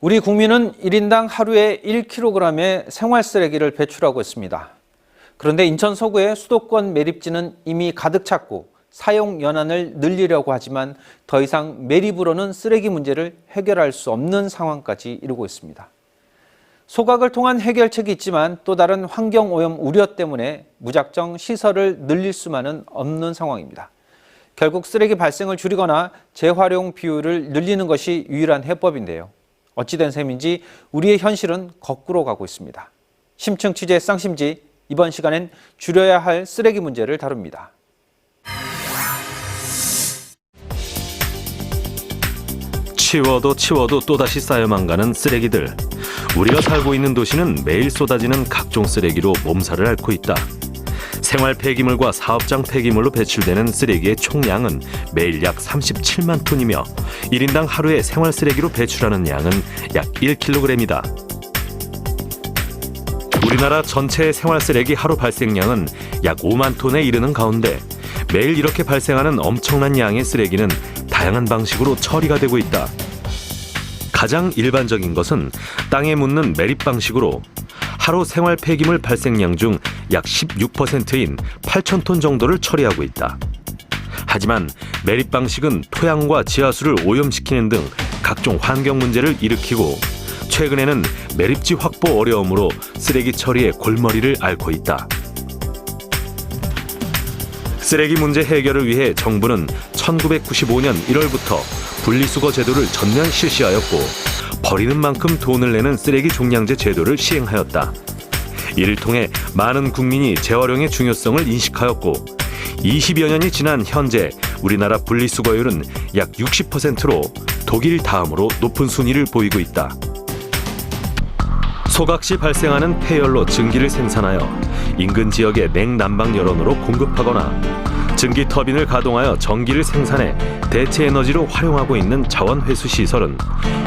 우리 국민은 1인당 하루에 1kg의 생활 쓰레기를 배출하고 있습니다. 그런데 인천 서구의 수도권 매립지는 이미 가득 찼고 사용 연한을 늘리려고 하지만 더 이상 매립으로는 쓰레기 문제를 해결할 수 없는 상황까지 이르고 있습니다. 소각을 통한 해결책이 있지만 또 다른 환경오염 우려 때문에 무작정 시설을 늘릴 수만은 없는 상황입니다. 결국 쓰레기 발생을 줄이거나 재활용 비율을 늘리는 것이 유일한 해법인데요. 어찌된 셈인지 우리의 현실은 거꾸로 가고 있습니다. 심층 취재 쌍심지, 이번 시간엔 줄여야 할 쓰레기 문제를 다룹니다. 치워도 또다시 쌓여만 가는 쓰레기들. 우리가 살고 있는 도시는 매일 쏟아지는 각종 쓰레기로 몸살을 앓고 있다. 생활 폐기물과 사업장 폐기물로 배출되는 쓰레기의 총량은 매일 약 37만 톤이며 1인당 하루에 생활 쓰레기로 배출하는 양은 약 1kg이다. 우리나라 전체 생활 쓰레기 하루 발생량은 약 5만 톤에 이르는 가운데 매일 이렇게 발생하는 엄청난 양의 쓰레기는 다양한 방식으로 처리가 되고 있다. 가장 일반적인 것은 땅에 묻는 매립 방식으로 하루 생활 폐기물 발생량 중 약 16%인 8,000톤 정도를 처리하고 있다. 하지만 매립 방식은 토양과 지하수를 오염시키는 등 각종 환경 문제를 일으키고 최근에는 매립지 확보 어려움으로 쓰레기 처리의 골머리를 앓고 있다. 쓰레기 문제 해결을 위해 정부는 1995년 1월부터 분리수거 제도를 전면 실시하였고 버리는 만큼 돈을 내는 쓰레기 종량제 제도를 시행하였다. 이를 통해 많은 국민이 재활용의 중요성을 인식하였고 20여 년이 지난 현재 우리나라 분리수거율은 약 60%로 독일 다음으로 높은 순위를 보이고 있다. 소각 시 발생하는 폐열로 증기를 생산하여 인근 지역의 냉난방 여론으로 공급하거나 증기 터빈을 가동하여 전기를 생산해 대체 에너지로 활용하고 있는 자원회수 시설은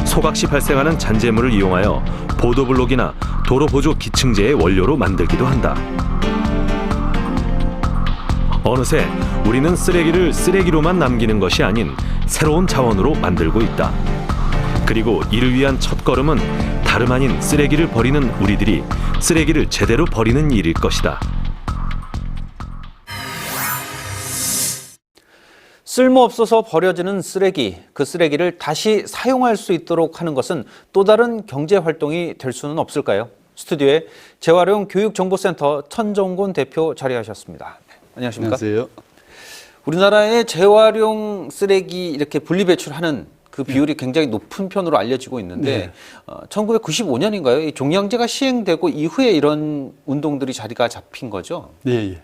소각 시 발생하는 잔재물을 이용하여 보도블록이나 도로보조 기층재의 원료로 만들기도 한다. 어느새 우리는 쓰레기를 쓰레기로만 남기는 것이 아닌 새로운 자원으로 만들고 있다. 그리고 이를 위한 첫걸음은 다름 아닌 쓰레기를 버리는 우리들이 쓰레기를 제대로 버리는 일일 것이다. 쓸모없어서 버려지는 쓰레기, 그 쓰레기를 다시 사용할 수 있도록 하는 것은 또 다른 경제활동이 될 수는 없을까요? 스튜디오에 재활용 교육정보센터 천정곤 대표 자리하셨습니다. 안녕하십니까? 안녕하세요. 우리나라의 재활용 쓰레기 이렇게 분리배출하는 그 비율이 굉장히 높은 편으로 알려지고 있는데 1995년인가요? 이 종량제가 시행되고 이후에 이런 운동들이 자리가 잡힌 거죠? 네.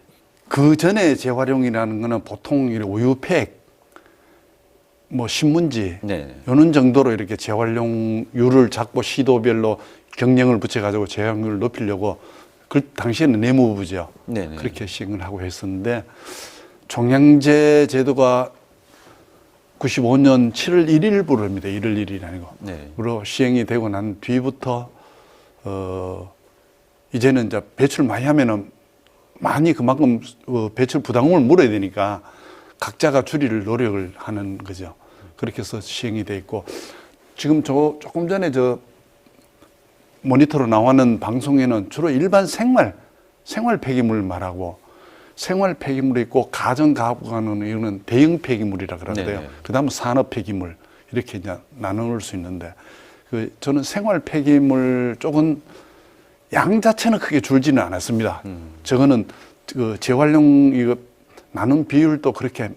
그 전에 재활용이라는 거는 보통 우유팩, 신문지 이런 정도로 이렇게 재활용률을 잡고 시도별로 경량을 붙여가지고 재활용률을 높이려고 그 당시에는 내무부죠. 그렇게 시행을 하고 했었는데 종량제 제도가 95년 7월 1일부로입니다. 1월 1일이 아니고. 그로 시행이 되고 난 뒤부터 이제는 이제 배출 많이 하면은 많이 그만큼 배출 부담금을 물어야 되니까 각자가 줄일 노력을 하는 거죠. 그렇게 해서 시행이 돼 있고 지금 조금 전에 모니터로 나오는 방송에는 주로 일반 생활 폐기물 말하고 생활 폐기물이 있고 가정 가구가는 이거는 대형 폐기물이라 그러는데요. 그다음은 산업 폐기물 이렇게 이제 나눌 수 있는데 저는 생활 폐기물 쪽은 양 자체는 크게 줄지는 않았습니다. 저거는 재활용 나눈 비율도 그렇게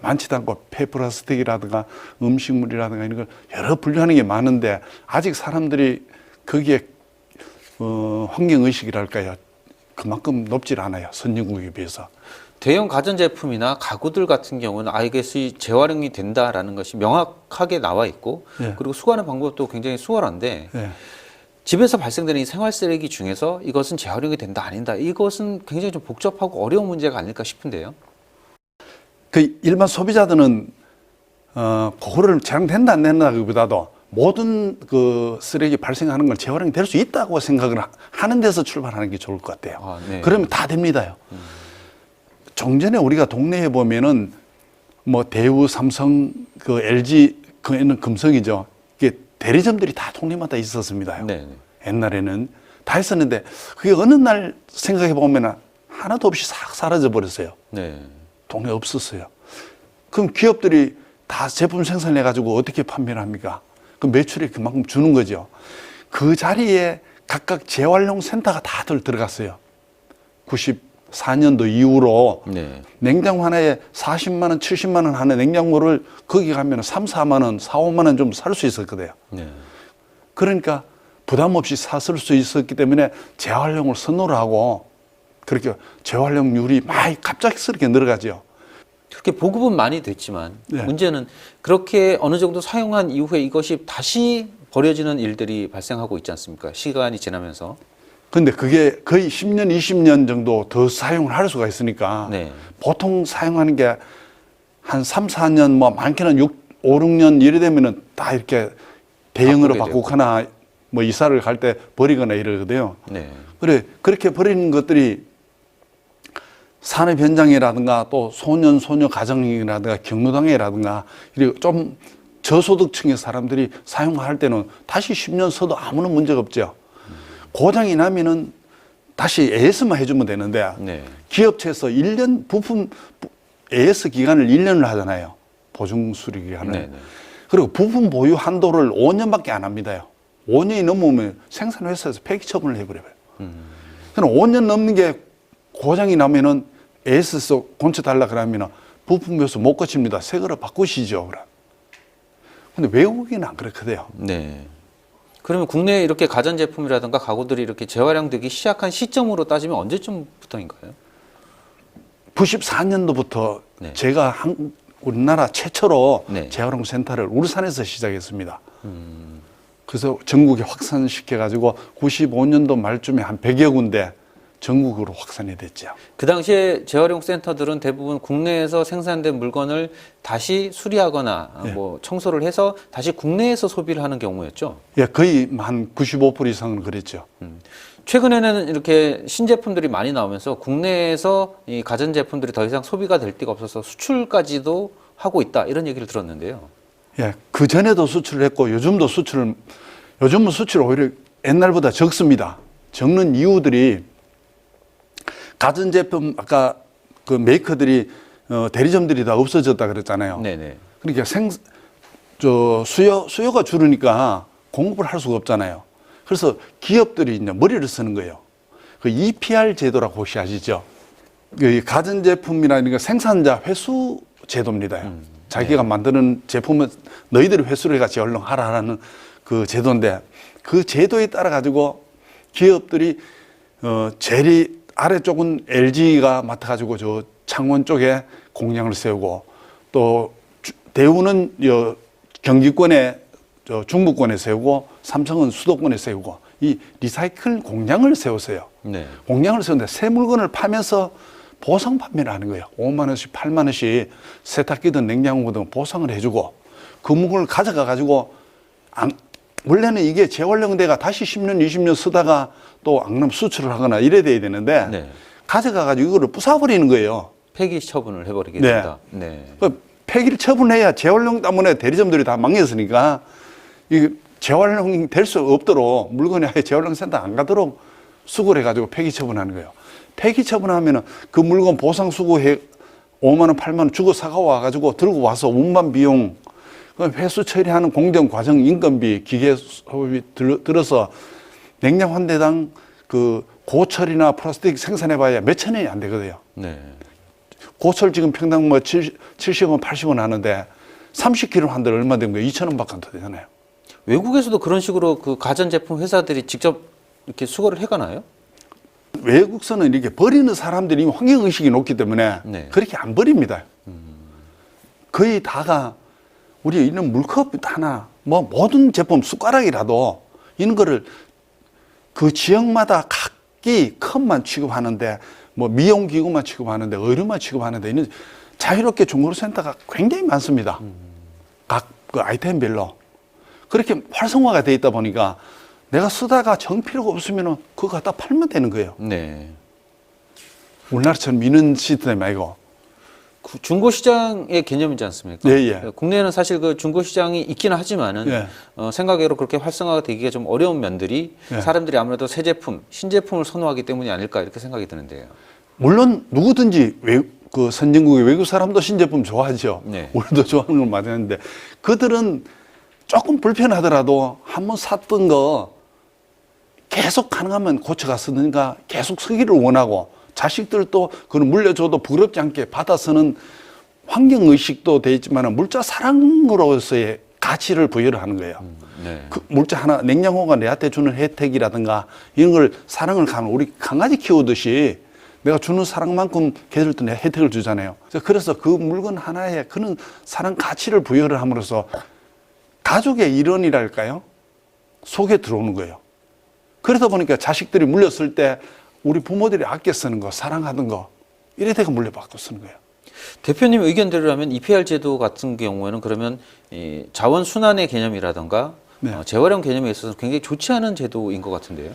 많지도 않고 폐플라스틱이라든가 음식물이라든가 이런 걸 여러 분류하는 게 많은데 아직 사람들이 거기에 환경의식이랄까요. 그만큼 높질 않아요. 선진국에 비해서. 대형 가전제품이나 가구들 같은 경우는 이것이 재활용이 된다라는 것이 명확하게 나와 있고 그리고 수거하는 방법도 굉장히 수월한데 집에서 발생되는 이 생활 쓰레기 중에서 이것은 재활용이 된다 아닌다 이것은 굉장히 좀 복잡하고 어려운 문제가 아닐까 싶은데요. 일반 소비자들은 그거를 재활용된다 안 된다기보다도 모든 쓰레기 발생하는 걸 재활용이 될 수 있다고 생각을 하는 데서 출발하는 게 좋을 것 같아요. 그러면 다 됩니다요. 종전에 우리가 동네에 보면은 대우, 삼성, LG 그는 금성이죠. 이게 대리점들이 다 동네마다 있었습니다. 네. 옛날에는 다 있었는데 그게 어느 날 생각해 보면 하나도 없이 싹 사라져 버렸어요. 네. 동네 없었어요. 그럼 기업들이 다 제품 생산해 가지고 어떻게 판매를 합니까? 그 매출이 그만큼 주는 거죠. 그 자리에 각각 재활용 센터가 다들 들어갔어요. 94년도 이후로 네. 냉장고 하나에 40만 원, 70만 원 하는 냉장고를 거기 가면 3, 4만 원, 4, 5만 원 좀 살 수 있었거든요. 네. 그러니까 부담 없이 샀을 수 있었기 때문에 재활용을 선호를 하고 그렇게 재활용률이 많이 갑작스럽게 늘어가죠. 그렇게 보급은 많이 됐지만 네. 문제는 그렇게 어느 정도 사용한 이후에 이것이 다시 버려지는 일들이 발생하고 있지 않습니까? 시간이 지나면서. 근데 그게 거의 10년, 20년 정도 더 사용을 할 수가 있으니까 네. 보통 사용하는 게 한 3, 4년, 뭐 많게는 5, 6년 이래 되면은 다 이렇게 대형으로 바꾸게 바꾸거나 뭐 이사를 갈 때 버리거나 이러거든요. 네. 그래, 그렇게 버리는 것들이 산업 현장이라든가 또 소년, 소녀 가정이라든가 경로당이라든가 이렇게 좀 저소득층의 사람들이 사용할 때는 다시 10년 써도 아무런 문제가 없죠. 고장이 나면은 다시 AS만 해주면 되는데 네. 기업체에서 1년 부품 AS 기간을 1년을 하잖아요. 보증 수리 기간을. 네, 네. 그리고 부품 보유 한도를 5년밖에 안 합니다요. 5년이 넘으면 생산회사에서 폐기 처분을 해버려요. 그럼 5년 넘는 게 고장이 나면은 AS에서 고쳐달라 그러면 부품에서 못 고칩니다. 새 거로 바꾸시죠. 그럼. 근데 외국인은 안 그렇거든요. 네. 그러면 국내에 이렇게 가전제품이라든가 가구들이 이렇게 재활용되기 시작한 시점으로 따지면 언제쯤부터인가요? 94년도부터 네. 제가 우리나라 최초로 네. 재활용 센터를 울산에서 시작했습니다. 그래서 전국에 확산시켜가지고 95년도 말쯤에 한 100여 군데 전국으로 확산이 됐죠. 그 당시에 재활용 센터들은 대부분 국내에서 생산된 물건을 다시 수리하거나 네. 뭐 청소를 해서 다시 국내에서 소비를 하는 경우였죠. 예, 거의 한 95% 이상은 그랬죠. 최근에는 이렇게 신제품들이 많이 나오면서 국내에서 이 가전제품들이 더 이상 소비가 될 데가 없어서 수출까지도 하고 있다 이런 얘기를 들었는데요. 예, 그 전에도 수출을 했고 요즘은 수출 오히려 옛날보다 적습니다. 적는 이유들이 가전제품 아까 그 메이커들이 대리점들이 다 없어졌다 그랬잖아요. 네네. 그러니까 수요가 줄으니까 공급을 할 수가 없잖아요. 그래서 기업들이 이제 머리를 쓰는 거예요. 그 EPR 제도라고 혹시 아시죠? 그 가전제품이라는 게 생산자 회수 제도입니다. 자기가 만드는 제품은 너희들이 회수를 해가 얼른 하라는 그 제도인데 그 제도에 따라 가지고 기업들이 제일 아래쪽은 LG가 맡아가지고 저 창원 쪽에 공장을 세우고 또 대우는 경기권에 중부권에 세우고 삼성은 수도권에 세우고 이 리사이클 공장을 세웠어요. 네. 공장을 세우는데 새 물건을 파면서 보상 판매를 하는 거예요. 5만 원씩 8만 원씩 세탁기든 냉장고든 보상을 해주고 그 물건을 가져가 가지고 원래는 이게 재활용돼가 다시 10년 20년 쓰다가 또 앙남 수출을 하거나 이래 돼야 되는데 네. 가져가 가지고 이거를 부숴버리는 거예요. 폐기 처분을 해버리게 네. 된다. 네. 그 폐기를 처분해야 재활용 때문에 대리점들이 다 망했으니까 이 재활용 될 수 없도록 물건이 아예 재활용 센터 안 가도록 수거를 해가지고 폐기 처분하는 거예요. 폐기 처분하면은 그 물건 보상 수거해 5만 원, 8만 원 주고 사가 와가지고 들고 와서 운반 비용, 회수 처리하는 공정 과정 인건비, 기계 소비 들어서 냉장 한 대당 그 고철이나 플라스틱 생산해봐야 몇천 원이 안 되거든요. 네. 고철 지금 평당 뭐 70원, 80원 하는데 30kg 한 대 얼마 되는 거예요? 2,000원밖에 안 되잖아요. 외국에서도 그런 식으로 그 가전제품 회사들이 직접 이렇게 수거를 해가나요? 외국서는 이렇게 버리는 사람들이 환경의식이 높기 때문에 네. 그렇게 안 버립니다. 거의 다가 우리 이런 물컵 하나, 뭐 모든 제품 숟가락이라도 이런 거를 그 지역마다 각기 컵만 취급하는데 뭐 미용기구만 취급하는데 의류만 취급하는데 이런 자유롭게 중고로센터가 굉장히 많습니다. 각 그 아이템별로. 그렇게 활성화가 돼 있다 보니까 내가 쓰다가 정 필요가 없으면 그거 갖다 팔면 되는 거예요. 네. 우리나라처럼 미는 시스템이 아니고. 중고 시장의 개념이지 않습니까? 예, 예. 국내에는 사실 그 중고 시장이 있기는 하지만은 예. 생각외로 그렇게 활성화가 되기가 좀 어려운 면들이 예. 사람들이 아무래도 새 제품, 신제품을 선호하기 때문이 아닐까 이렇게 생각이 드는데요. 물론 누구든지 그 선진국의 외국 사람도 신제품 좋아하죠. 네. 우리도 좋아하는 걸 맞았는데 그들은 조금 불편하더라도 한번 샀던 거 계속 가능하면 고쳐가 쓰니까 계속 쓰기를 원하고 자식들도 그걸 물려줘도 부끄럽지 않게 받아 쓰는 환경의식도 돼 있지만 물자 사랑으로서의 가치를 부여를 하는 거예요. 네. 그 물자 하나, 냉장고가 내한테 주는 혜택이라든가 이런 걸 사랑을 가면 우리 강아지 키우듯이 내가 주는 사랑만큼 걔들도 내 혜택을 주잖아요. 그래서 그 물건 하나에 그런 사랑 가치를 부여를 함으로써 가족의 일원이랄까요? 속에 들어오는 거예요. 그러다 보니까 자식들이 물렸을 때 우리 부모들이 아껴 쓰는 거, 사랑하던 거, 이래대가 물려받고 쓰는 거예요. 대표님 의견대로라면 EPR 제도 같은 경우에는 그러면 이 자원 순환의 개념이라든가 네. 재활용 개념에 있어서 굉장히 좋지 않은 제도인 것 같은데요.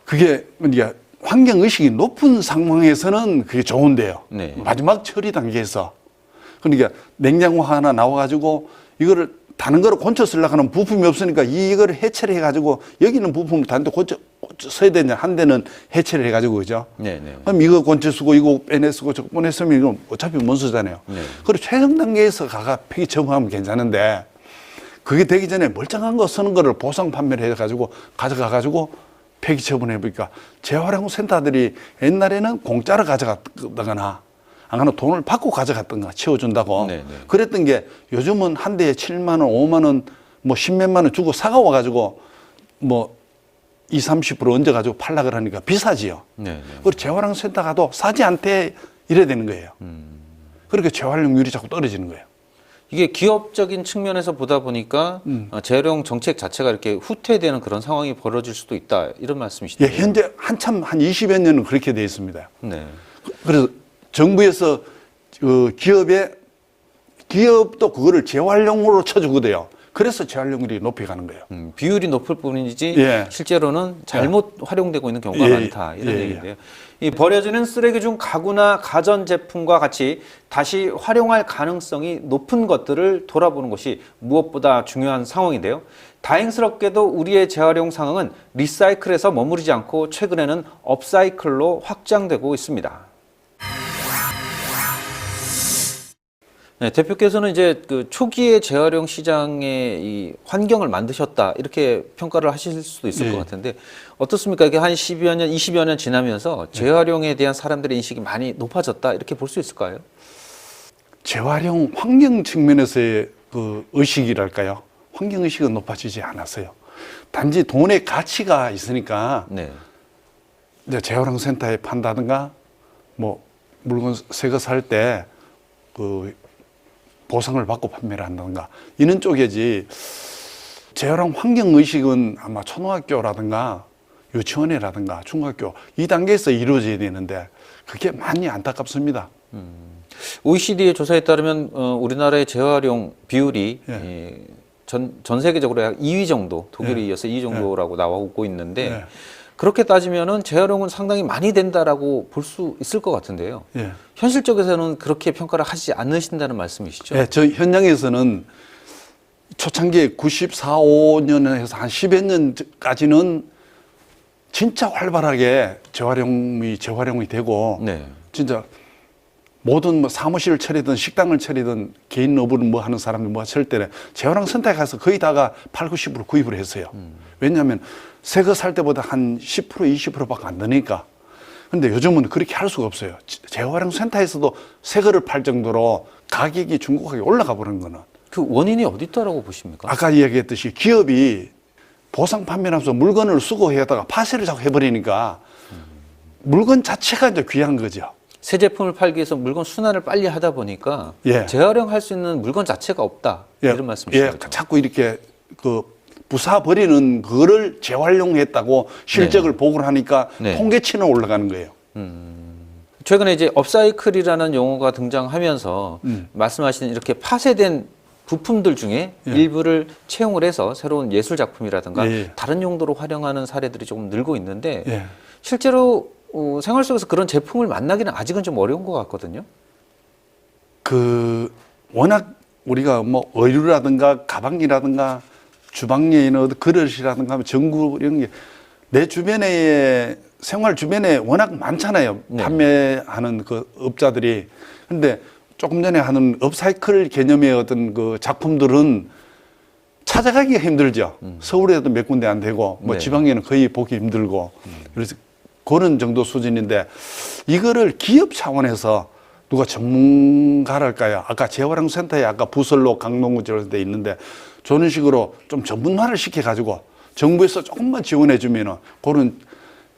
그게 그러니까 환경의식이 높은 상황에서는 그게 좋은데요. 네. 마지막 처리 단계에서. 그러니까 냉장고 하나 나와가지고 이거를 다른 거로 건쳐 쓰려고 하는 부품이 없으니까 이거를 해체를 해가지고 여기 있는 부품을 다른 데 고쳐 써야 되냐 한 대는 해체를 해가지고 그죠? 네, 네. 그럼 이거 건쳐 쓰고 이거 빼내 쓰고 저거 보내 쓰면 이건 어차피 못 쓰잖아요. 네. 그리고 최종 단계에서 가가 폐기 처분하면 괜찮은데 그게 되기 전에 멀쩡한 거 쓰는 거를 보상 판매를 해가지고 가져가가지고 폐기 처분해 보니까 재활용 센터들이 옛날에는 공짜로 가져갔다거나 안 하면 돈을 받고 가져갔던가 치워준다고 네, 네. 그랬던 게 요즘은 한 대에 7만 원, 5만 원, 뭐 10몇만 원 주고 사가 와가지고 뭐 20, 30% 얹어가지고 팔라 그러니까 비싸지요. 네, 네. 그리고 재활용 센터 가도 사지 않대 이래야 되는 거예요. 그렇게 재활용률이 자꾸 떨어지는 거예요. 이게 기업적인 측면에서 보다 보니까 재활용 정책 자체가 이렇게 후퇴되는 그런 상황이 벌어질 수도 있다 이런 예, 말씀이시네요. 현재 한참 한 20여 년은 그렇게 돼 있습니다. 네. 그래서 정부에서 그 기업도 그거를 재활용으로 쳐주거든요. 그래서 재활용률이 높여가는 거예요. 비율이 높을 뿐이지 예. 실제로는 잘못 활용되고 있는 경우가 예, 많다 이런 예, 얘기인데요. 이 버려지는 쓰레기 중 가구나 가전 제품과 같이 다시 활용할 가능성이 높은 것들을 돌아보는 것이 무엇보다 중요한 상황인데요. 다행스럽게도 우리의 재활용 상황은 리사이클에서 머무르지 않고 최근에는 업사이클로 확장되고 있습니다. 네, 대표께서는 이제 그 초기의 재활용 시장의 이 환경을 만드셨다 이렇게 평가를 하실 수도 있을 네. 것 같은데 어떻습니까? 이게 한 10여 년, 20여 년 지나면서 재활용에 대한 사람들의 인식이 많이 높아졌다 이렇게 볼 수 있을까요? 재활용 환경 측면에서의 그 의식이랄까요? 환경 의식은 높아지지 않았어요. 단지 돈의 가치가 있으니까 네. 이제 재활용 센터에 판다든가 뭐 물건 새 거 살 때 그 보상을 받고 판매를 한다든가 이런 쪽이지 재활용 환경 의식은 아마 초등학교라든가 유치원이라든가 중학교 이 단계에서 이루어져야 되는데 그게 많이 안타깝습니다. OECD의 조사에 따르면 우리나라의 재활용 비율이 예. 전 세계적으로 약 2위 정도, 독일에 예. 이어서 2위 정도라고 나오고 있는데 예. 그렇게 따지면은 재활용은 상당히 많이 된다라고 볼 수 있을 것 같은데요. 예. 현실적에서는 그렇게 평가를 하지 않으신다는 말씀이시죠? 예, 저 현장에서는 초창기에 94, 5년에서 한 10여 년까지는 진짜 활발하게 재활용이 되고 네. 진짜 모든 뭐 사무실을 차리든 식당을 차리든 개인 업을 뭐 하는 사람이 뭐 할 때는 재활용 센터에 가서 거의 다가 8, 90% 구입을 했어요. 왜냐하면 새 거 살 때보다 한 10%, 20%밖에 안 되니까. 근데 요즘은 그렇게 할 수가 없어요. 재활용 센터에서도 새 거를 팔 정도로 가격이 중국하게 올라가 버린 거는. 그 원인이 어디 있다라고 보십니까? 아까 이야기했듯이 기업이 보상 판매하면서 물건을 수거해다가 파쇄를 자꾸 해버리니까 물건 자체가 이제 귀한 거죠. 새 제품을 팔기 위해서 물건 순환을 빨리 하다 보니까 예. 재활용할 수 있는 물건 자체가 없다. 이런 말씀이시죠? 예, 자꾸 이렇게 그 부사 버리는 그거를 재활용했다고 실적을 보고를 하니까 네. 통계치는 올라가는 거예요. 최근에 이제 업사이클이라는 용어가 등장하면서 말씀하시는 이렇게 파쇄된 부품들 중에 예. 일부를 채용을 해서 새로운 예술 작품이라든가 예. 다른 용도로 활용하는 사례들이 조금 늘고 있는데 예. 실제로 생활 속에서 그런 제품을 만나기는 아직은 좀 어려운 것 같거든요. 워낙 우리가 뭐 의류라든가 가방이라든가 주방에 있는 그릇이라든가 전구 이런 게 내 주변에 생활 주변에 워낙 많잖아요. 네. 판매하는 그 업자들이. 근데 조금 전에 하는 업사이클 개념의 어떤 그 작품들은 찾아가기가 힘들죠. 서울에도 몇 군데 안 되고 뭐 네. 지방에는 거의 보기 힘들고 그래서 그런 정도 수준인데 이거를 기업 차원에서 누가 전문가랄까요? 아까 재활용센터에 아까 부설로 강동구 저런 데 있는데 저런 식으로 좀 전문화를 시켜가지고 정부에서 조금만 지원해주면은 그런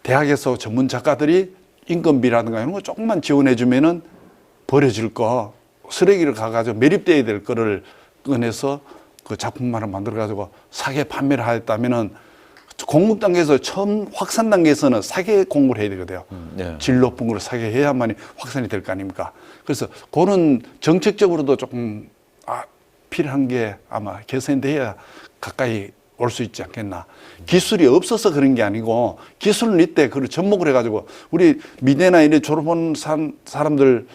대학에서 전문 작가들이 인건비라든가 이런 거 조금만 지원해주면은 버려질 거 쓰레기를 가가지고 매립돼야 될 거를 꺼내서 그 작품만을 만들어가지고 사계 판매를 하였다면은 공급 단계에서 처음 확산 단계에서는 사계 공부를 해야 되거든요. 네. 질 높은 걸 사계 해야만이 확산이 될 거 아닙니까? 그래서 그런 정책적으로도 조금 필요한 게 아마 개선돼야 가까이 올 수 있지 않겠나. 기술이 없어서 그런 게 아니고 기술은 이때 그걸 접목을 해가지고 우리 미대나 이런 졸업한 사람들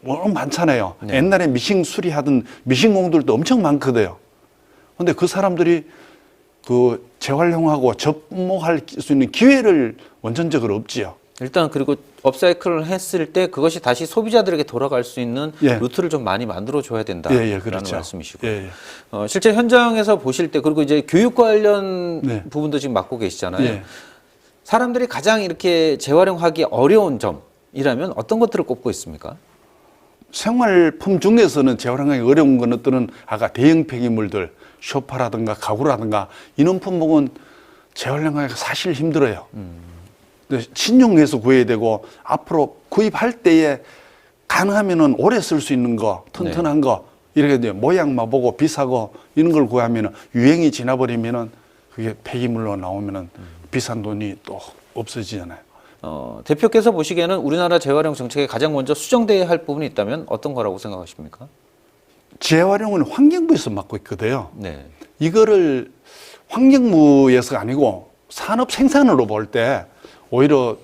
워낙 많잖아요. 네. 옛날에 미싱 수리하던 미싱공들도 엄청 많거든요. 근데 그 사람들이 그 재활용하고 접목할 수 있는 기회를 원천적으로 없지요. 일단 그리고 업사이클을 했을 때 그것이 다시 소비자들에게 돌아갈 수 있는 예. 루트를 좀 많이 만들어 줘야 된다라는 그렇죠. 말씀이시고요. 예, 예. 실제 현장에서 보실 때 그리고 이제 교육 관련 네. 부분도 지금 맡고 계시잖아요. 예. 사람들이 가장 이렇게 재활용하기 어려운 점이라면 어떤 것들을 꼽고 있습니까? 생활품 중에서는 재활용하기 어려운 것들은 아까 대형 폐기물들, 소파라든가 가구라든가 이런 품목은 재활용하기가 사실 힘들어요. 신용해서 구해야 되고 앞으로 구입할 때에 가능하면은 오래 쓸 수 있는 거, 튼튼한 거 이렇게 이제 모양만 보고 비싸고 이런 걸 구하면은 유행이 지나버리면은 그게 폐기물로 나오면은 비싼 돈이 또 없어지잖아요. 대표께서 보시기에는 우리나라 재활용 정책에 가장 먼저 수정돼야 할 부분이 있다면 어떤 거라고 생각하십니까? 재활용은 환경부에서 맡고 있거든요. 네. 이거를 환경부에서가 아니고 산업 생산으로 볼 때 오히려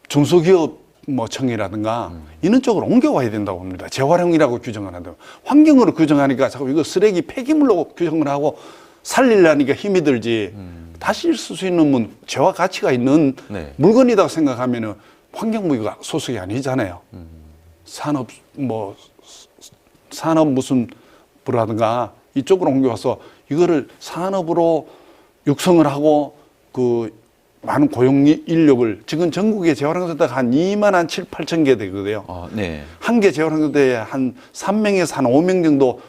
중소기업 뭐 청이라든가 이런 쪽으로 옮겨와야 된다고 봅니다. 재활용이라고 규정을 한다면 환경으로 규정하니까 자꾸 이거 쓰레기 폐기물로 규정을 하고 살리려니까 힘이 들지 다시 쓸 수 있는 재화 가치가 있는 네. 물건이라고 생각하면은 환경부가 소속이 아니잖아요. 산업 무슨 부라든가 이쪽으로 옮겨와서 이거를 산업으로 육성을 하고 그 많은 고용 인력을 지금 전국에 재활용센터가 한 2만 한 7, 8천 개 되거든요. 네. 한 개 재활용센터에 한 3명에서 한 5명 정도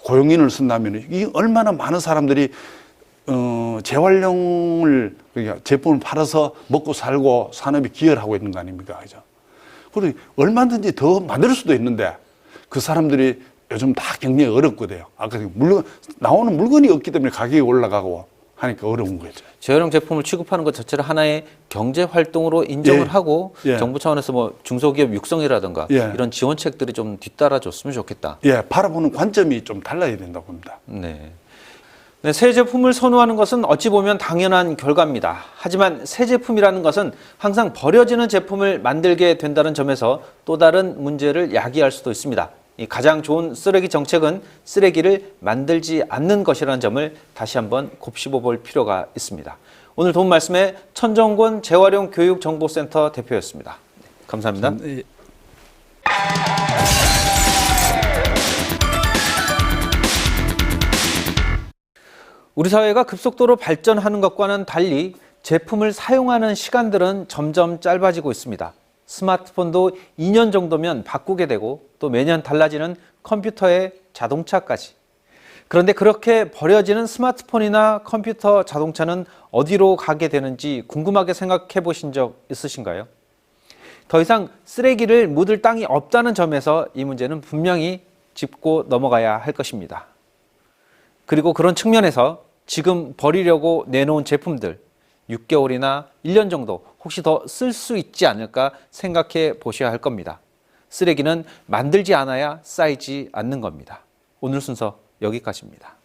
고용인을 쓴다면 이 얼마나 많은 사람들이 재활용을 그러니까 제품을 팔아서 먹고 살고 산업이 기여를 하고 있는 거 아닙니까? 그죠? 그리고 얼마든지 더 만들 수도 있는데 그 사람들이 요즘 다 경쟁이 어렵거든요. 아까 나오는 물건이 없기 때문에 가격이 올라가고 하니까 어려운 거죠. 재활용 제품을 취급하는 것 자체를 하나의 경제 활동으로 인정을 예. 하고 예. 정부 차원에서 뭐 중소기업 육성이라든가 예. 이런 지원책들이 좀 뒤따라줬으면 좋겠다. 예, 바라보는 관점이 좀 달라야 된다고 봅니다. 네. 네, 새 제품을 선호하는 것은 어찌 보면 당연한 결과입니다. 하지만 새 제품이라는 것은 항상 버려지는 제품을 만들게 된다는 점에서 또 다른 문제를 야기할 수도 있습니다. 이 가장 좋은 쓰레기 정책은 쓰레기를 만들지 않는 것이라는 점을 다시 한번 곱씹어 볼 필요가 있습니다. 오늘 도움 말씀에 천정권 재활용 교육정보센터 대표였습니다. 감사합니다. 우리 사회가 급속도로 발전하는 것과는 달리 제품을 사용하는 시간들은 점점 짧아지고 있습니다. 스마트폰도 2년 정도면 바꾸게 되고 또 매년 달라지는 컴퓨터에 자동차까지. 그런데 그렇게 버려지는 스마트폰이나 컴퓨터, 자동차는 어디로 가게 되는지 궁금하게 생각해 보신 적 있으신가요? 더 이상 쓰레기를 묻을 땅이 없다는 점에서 이 문제는 분명히 짚고 넘어가야 할 것입니다. 그리고 그런 측면에서 지금 버리려고 내놓은 제품들 6개월이나 1년 정도 혹시 더 쓸 수 있지 않을까 생각해 보셔야 할 겁니다. 쓰레기는 만들지 않아야 쌓이지 않는 겁니다. 오늘 순서 여기까지입니다.